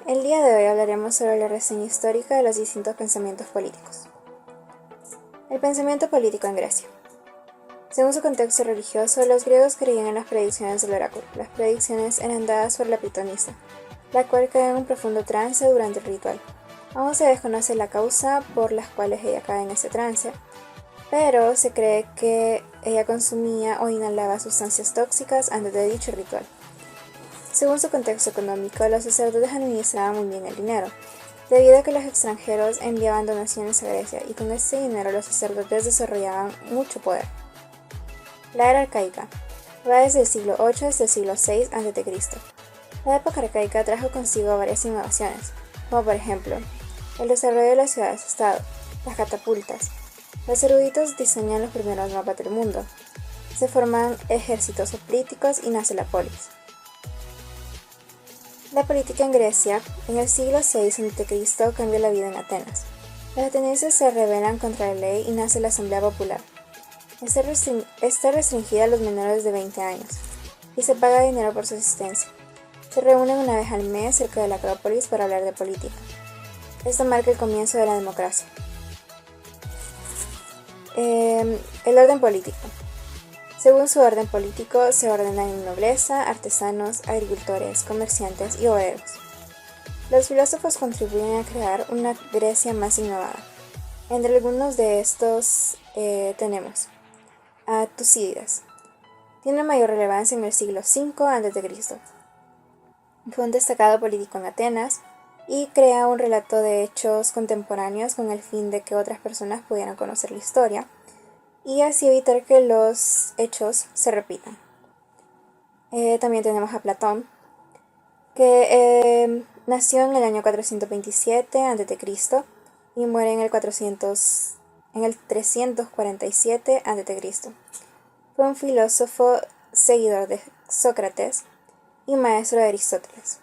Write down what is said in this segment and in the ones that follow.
El día de hoy hablaremos sobre la reseña histórica de los distintos pensamientos políticos. El pensamiento político en Grecia. Según su contexto religioso, los griegos creían en las predicciones del oráculo. Las predicciones eran dadas por la pitonisa, la cual cae en un profundo trance durante el ritual. Aún se desconoce la causa por las cuales ella cae en ese trance, pero se cree que ella consumía o inhalaba sustancias tóxicas antes de dicho ritual. Según su contexto económico, los sacerdotes administraban muy bien el dinero, debido a que los extranjeros enviaban donaciones a Grecia y con este dinero los sacerdotes desarrollaban mucho poder. La era arcaica va desde el siglo VIII hasta el siglo VI a.C. La época arcaica trajo consigo varias innovaciones, como por ejemplo, el desarrollo de las ciudades-estado, las catapultas. Los eruditos diseñan los primeros mapas del mundo, se forman ejércitos políticos y nace la polis. La política en Grecia, en el siglo VI a.C., cambia la vida en Atenas. Los atenienses se rebelan contra la ley y nace la Asamblea Popular. Está restringida a los menores de 20 años y se paga dinero por su asistencia. Se reúnen una vez al mes cerca de la Acrópolis para hablar de política. Esto marca el comienzo de la democracia. El orden político. Según su orden político, se ordenan en nobleza, artesanos, agricultores, comerciantes y obreros. Los filósofos contribuyen a crear una Grecia más innovada. Entre algunos de estos tenemos a Tucídides. Tiene mayor relevancia en el siglo V a.C. Fue un destacado político en Atenas y crea un relato de hechos contemporáneos con el fin de que otras personas pudieran conocer la historia y así evitar que los hechos se repitan. También tenemos a Platón, que nació en el año 427 a.C. y muere en el 347 a.C. Fue un filósofo seguidor de Sócrates y maestro de Aristóteles.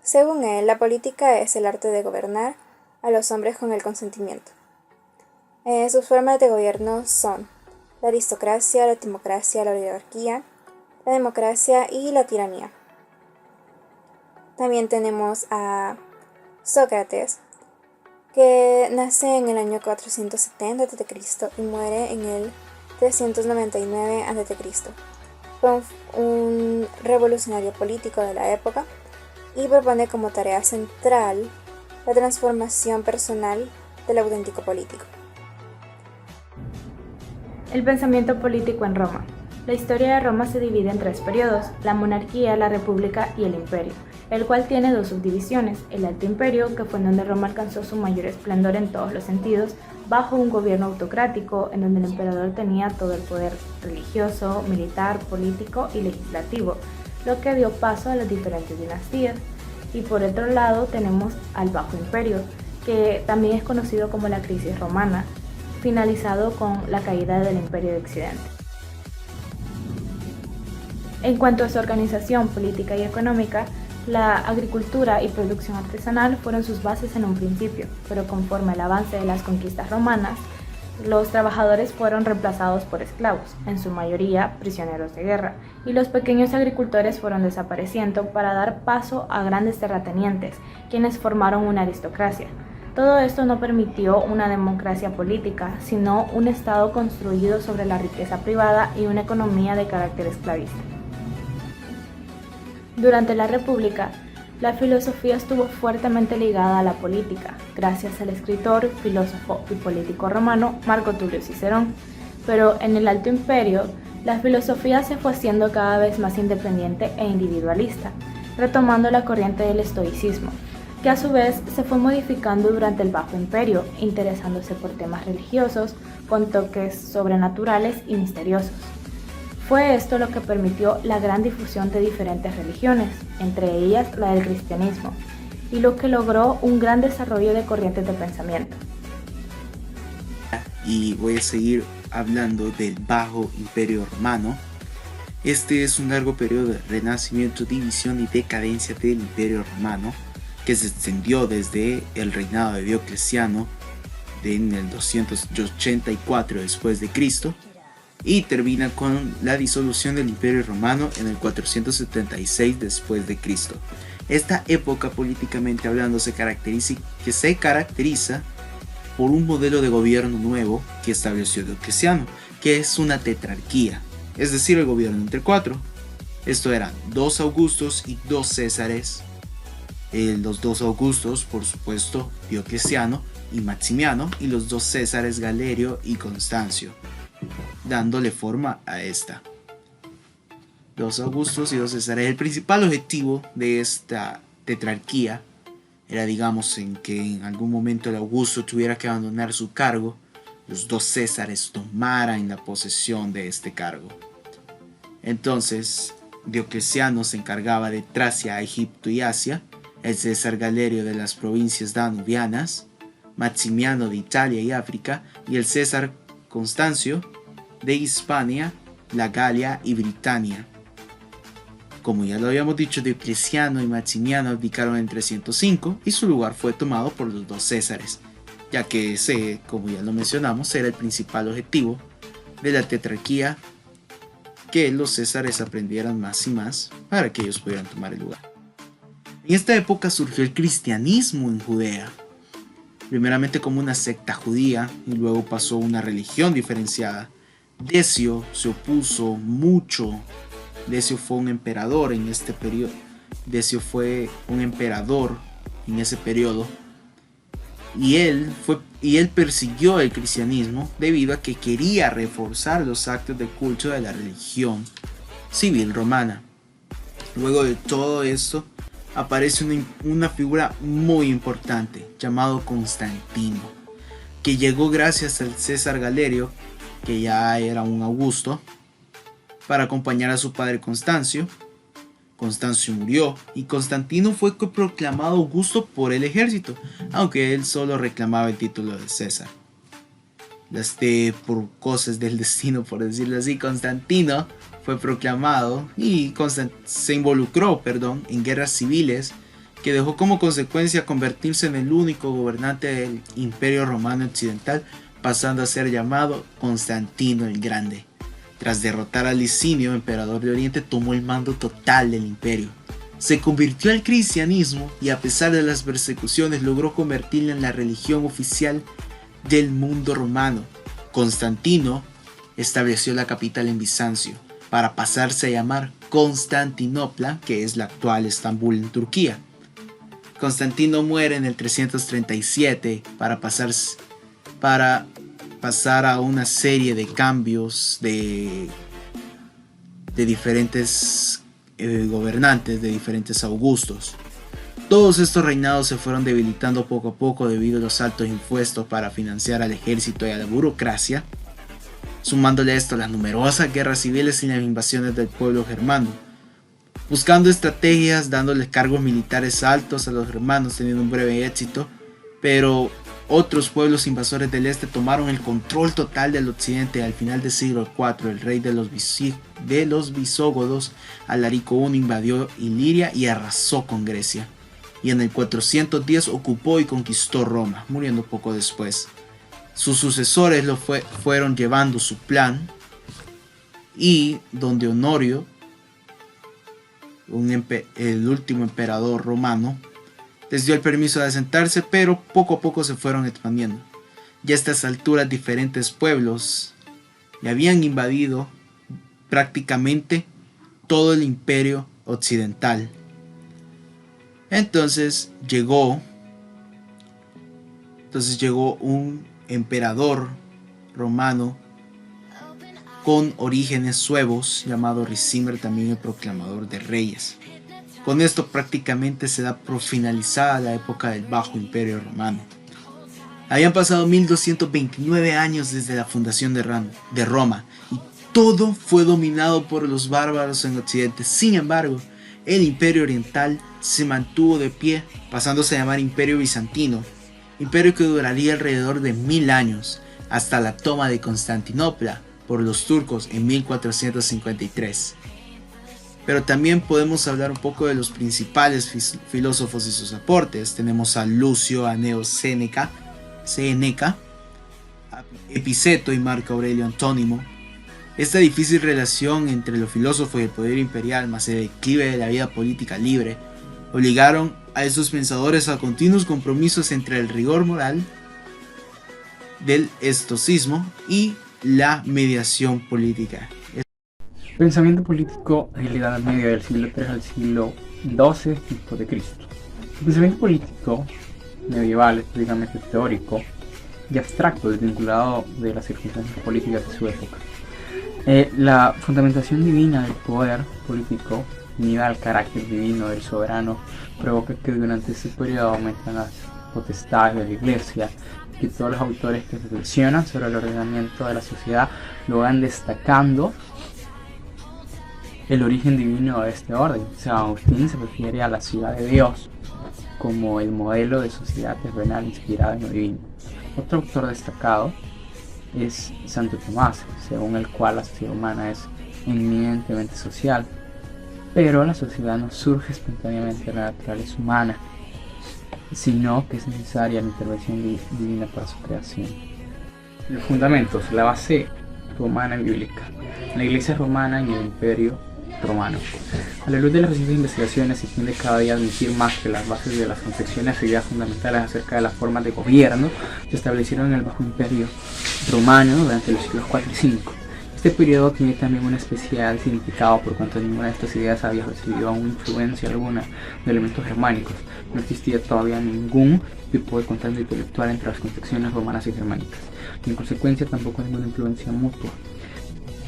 Según él, la política es el arte de gobernar a los hombres con el consentimiento. Sus formas de gobierno son la aristocracia, la timocracia, la oligarquía, la democracia y la tiranía. También tenemos a Sócrates, que nace en el año 470 a.C. y muere en el 399 a.C. Fue un revolucionario político de la época y propone como tarea central la transformación personal del auténtico político. El pensamiento político en Roma. La historia de Roma se divide en tres periodos: la monarquía, la república y el imperio, el cual tiene dos subdivisiones: el Alto Imperio, que fue en donde Roma alcanzó su mayor esplendor en todos los sentidos, bajo un gobierno autocrático, en donde el emperador tenía todo el poder religioso, militar, político y legislativo, lo que dio paso a las diferentes dinastías. Y por otro lado tenemos al Bajo Imperio, que también es conocido como la crisis romana, finalizado con la caída del Imperio de Occidente. En cuanto a su organización política y económica, la agricultura y producción artesanal fueron sus bases en un principio, pero conforme al avance de las conquistas romanas, los trabajadores fueron reemplazados por esclavos, en su mayoría prisioneros de guerra, y los pequeños agricultores fueron desapareciendo para dar paso a grandes terratenientes, quienes formaron una aristocracia. Todo esto no permitió una democracia política, sino un Estado construido sobre la riqueza privada y una economía de carácter esclavista. Durante la República, la filosofía estuvo fuertemente ligada a la política, gracias al escritor, filósofo y político romano Marco Tulio Cicerón, pero en el Alto Imperio, la filosofía se fue haciendo cada vez más independiente e individualista, retomando la corriente del estoicismo, que a su vez se fue modificando durante el Bajo Imperio, interesándose por temas religiosos con toques sobrenaturales y misteriosos. Fue esto lo que permitió la gran difusión de diferentes religiones, entre ellas la del cristianismo, y lo que logró un gran desarrollo de corrientes de pensamiento. Y voy a seguir hablando del Bajo Imperio Romano. Este es un largo periodo de renacimiento, división y decadencia del Imperio Romano, que se extendió desde el reinado de Diocleciano en el 284 después de Cristo y termina con la disolución del Imperio Romano en el 476 después de Cristo. Esta época, políticamente hablando, se caracteriza por un modelo de gobierno nuevo que estableció Diocleciano, que es una tetrarquía, es decir, el gobierno entre cuatro. Esto eran 2 Augustos y 2 Césares. Los 2 Augustos, por supuesto, Diocleciano y Maximiano, y los 2 Césares, Galerio y Constancio, dándole forma a esta. 2 Augustos y 2 Césares. El principal objetivo de esta tetrarquía era, digamos, en que en algún momento el Augusto tuviera que abandonar su cargo, los 2 Césares tomaran la posesión de este cargo. Entonces, Diocleciano se encargaba de Tracia, Egipto y Asia, el César Galerio de las provincias danubianas, Maximiano de Italia y África, y el César Constancio de Hispania, la Galia y Britania. Como ya lo habíamos dicho, Diocleciano y Maximiano abdicaron en 305 y su lugar fue tomado por los 2 Césares, ya que ese, como ya lo mencionamos, era el principal objetivo de la tetrarquía, que los Césares aprendieran más y más para que ellos pudieran tomar el lugar. En esta época surgió el cristianismo en Judea, primeramente como una secta judía y luego pasó a una religión diferenciada. Decio se opuso mucho. Decio fue un emperador en este periodo. Decio fue un emperador en ese periodo y él persiguió el cristianismo debido a que quería reforzar los actos de culto de la religión civil romana. Luego de todo esto aparece una figura muy importante llamado Constantino, que llegó gracias al César Galerio, que ya era un Augusto, para acompañar a su padre Constancio. Constancio murió y Constantino fue proclamado Augusto por el ejército, aunque él solo reclamaba el título de César. Por cosas del destino, por decirlo así, Constantino fue proclamado y se involucró en guerras civiles que dejó como consecuencia convertirse en el único gobernante del Imperio Romano Occidental, pasando a ser llamado Constantino el Grande. Tras derrotar a Licinio, emperador de Oriente, tomó el mando total del imperio. Se convirtió al cristianismo y, a pesar de las persecuciones, logró convertirla en la religión oficial del mundo romano. Constantino estableció la capital en Bizancio, para pasarse a llamar Constantinopla, que es la actual Estambul en Turquía. Constantino muere en el 337 para pasar a una serie de cambios de diferentes gobernantes, de diferentes Augustos. Todos estos reinados se fueron debilitando poco a poco debido a los altos impuestos para financiar al ejército y a la burocracia, sumándole a esto las numerosas guerras civiles y las invasiones del pueblo germano, buscando estrategias, dándoles cargos militares altos a los germanos, teniendo un breve éxito, pero otros pueblos invasores del este tomaron el control total del occidente. Al final del siglo IV, el rey de los visigodos, Alarico I, invadió Iliria y arrasó con Grecia, y en el 410 ocupó y conquistó Roma, muriendo poco después. Sus sucesores fueron llevando su plan, y donde Honorio, el último emperador romano, les dio el permiso de asentarse, pero poco a poco se fueron expandiendo. Ya a estas alturas diferentes pueblos ya habían invadido prácticamente todo el imperio occidental. Entonces llegó un emperador romano con orígenes suevos llamado Ricimer, también el proclamador de reyes. Con esto prácticamente se da por finalizada la época del Bajo Imperio Romano. Habían pasado 1229 años desde la fundación de Roma y todo fue dominado por los bárbaros en Occidente. Sin embargo, el Imperio Oriental se mantuvo de pie, pasándose a llamar Imperio Bizantino, imperio que duraría alrededor de 1000 años, hasta la toma de Constantinopla por los turcos en 1453. Pero también podemos hablar un poco de los principales filósofos y sus aportes. Tenemos a Lucio Anneo Séneca, a Epiceto y Marco Aurelio Antónimo. Esta difícil relación entre los filósofos y el poder imperial, más el declive de la vida política libre, Obligaron a esos pensadores a continuos compromisos entre el rigor moral del estoicismo y la mediación política. Pensamiento político de la Edad Media del siglo III al siglo XII después de Cristo. El pensamiento político medieval es prácticamente teórico y abstracto, desvinculado de las circunstancias políticas de su época. La fundamentación divina del poder político, unida al carácter divino del soberano, provoca que durante este periodo aumentan las potestades de la Iglesia, que todos los autores que reflexionan sobre el ordenamiento de la sociedad lo van destacando el origen divino de este orden. San Agustín se refiere a la ciudad de Dios como el modelo de sociedad terrenal inspirada en lo divino. Otro autor destacado es Santo Tomás, según el cual la sociedad humana es eminentemente social, pero la sociedad no surge espontáneamente de la naturaleza humana, sino que es necesaria la intervención divina para su creación. Los fundamentos, la base romana y bíblica. La Iglesia romana y el Imperio romano. A la luz de las recientes investigaciones se tiende cada día a admitir más que las bases de las concepciones y ideas fundamentales acerca de las formas de gobierno se establecieron en el Bajo Imperio romano durante los siglos IV y V. Este periodo tiene también un especial significado por cuanto ninguna de estas ideas había recibido aún influencia alguna de elementos germánicos. No existía todavía ningún tipo de contacto intelectual entre las concepciones romanas y germánicas, y en consecuencia tampoco ninguna influencia mutua.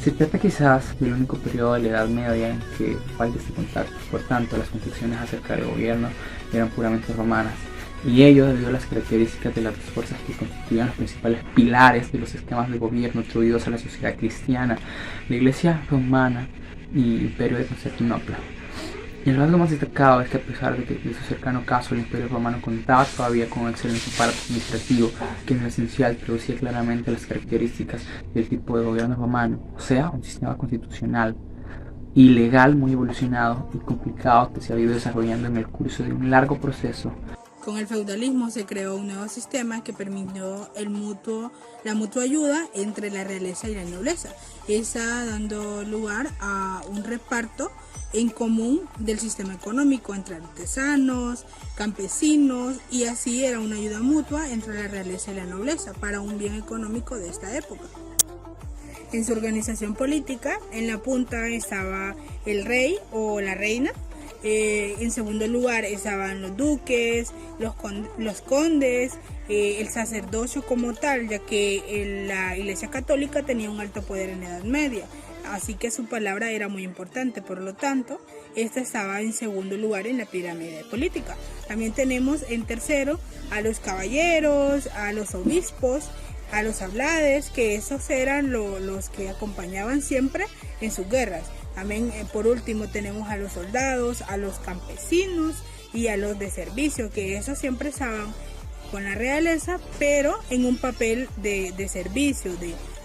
Se trata quizás del único periodo de la Edad Media en que falta este contacto. Por tanto, las concepciones acerca del gobierno eran puramente romanas, y ello debido a las características de las dos fuerzas que constituían los principales pilares de los esquemas de gobierno atribuidos a la sociedad cristiana, la Iglesia romana y el Imperio de Constantinopla. Y el rasgo más destacado es que a pesar de que en su cercano caso el Imperio romano contaba todavía con un excelente aparato administrativo que en lo esencial traducía claramente las características del tipo de gobierno romano, o sea, un sistema constitucional y legal muy evolucionado y complicado que se ha ido desarrollando en el curso de un largo proceso. Con el feudalismo se creó un nuevo sistema que permitió la mutua ayuda entre la realeza y la nobleza, esa dando lugar a un reparto en común del sistema económico entre artesanos, campesinos, y así era una ayuda mutua entre la realeza y la nobleza para un bien económico de esta época. En su organización política, en la punta estaba el rey o la reina. En segundo lugar estaban los duques, los condes, el sacerdocio como tal, ya que la Iglesia Católica tenía un alto poder en la Edad Media, así que su palabra era muy importante. Por lo tanto, esta estaba en segundo lugar en la pirámide política. También tenemos en tercero a los caballeros, a los obispos, a los ablades, que esos eran los que acompañaban siempre en sus guerras. También, por último, tenemos a los soldados, a los campesinos y a los de servicio, que esos siempre estaban con la realeza, pero en un papel de servicio,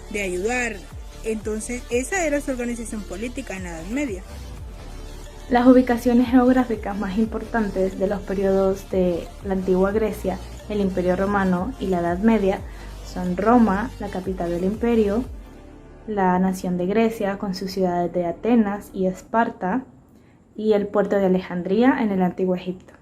de ayudar. Entonces, esa era su organización política en la Edad Media. Las ubicaciones geográficas más importantes de los periodos de la antigua Grecia, el Imperio Romano y la Edad Media son Roma, la capital del imperio, la nación de Grecia con sus ciudades de Atenas y Esparta, y el puerto de Alejandría en el Antiguo Egipto.